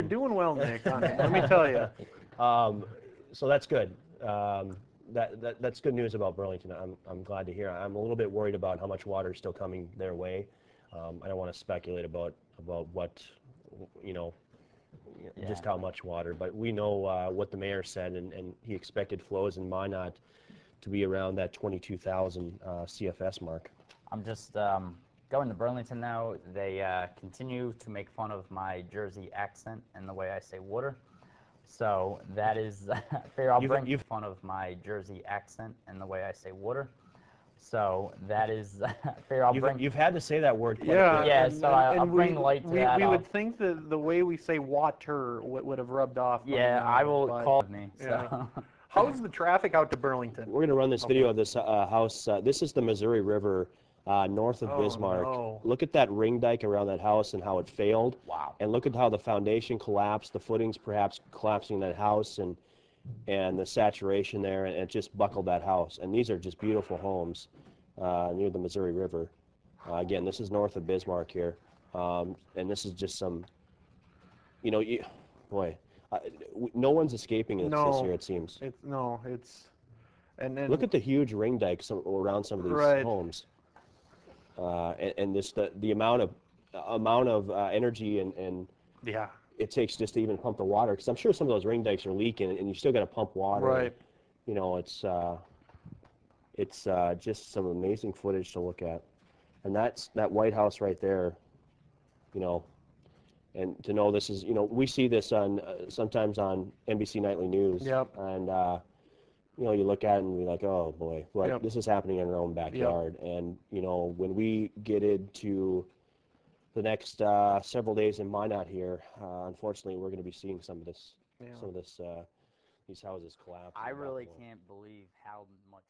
doing well, Nick. Let me tell you. So that's good. That's good news about Burlington. I'm glad to hear. I'm a little bit worried about how much water is still coming their way. I don't want to speculate about what, you know, just how much water, but we know what the mayor said, and he expected flows in Minot to be around that 22,000 CFS mark. I'm just going to Burlington now. They continue to make fun of my Jersey accent and the way I say water. So that is fair. I'll bring fun of my Jersey accent and the way I say water. So that is fair. You've had to say that word quite yeah, a bit. Yeah, so I'll bring light to that. We would think that the way we say water would have rubbed off. Yeah, I will call me. So. Yeah. How's the traffic out to Burlington? We're going to run this video of this house. This is the Missouri River north of Bismarck. No. Look at that ring dike around that house and how it failed. Wow. And look at how the foundation collapsed, the footings perhaps collapsing in that house, and the saturation there, and it just buckled that house. And these are just beautiful homes near the Missouri River. Again, this is north of Bismarck here. And this is just some, you know, boy, no one's escaping this year, it seems. And then look at the huge ring dikes around some of these homes. And this the amount of energy and it takes just to even pump the water, because I'm sure some of those ring dikes are leaking, and you still got to pump water. Right. And, you know, it's just some amazing footage to look at, and that White House right there, you know, and to know this is, you know, we see this on sometimes on NBC Nightly News. Yep. And you know, you look at it and you're like, oh boy, but this is happening in our own backyard. Yep. And you know, when we get into the next several days in Minot here, unfortunately, we're going to be seeing some of this, these houses collapse. I really can't believe how much.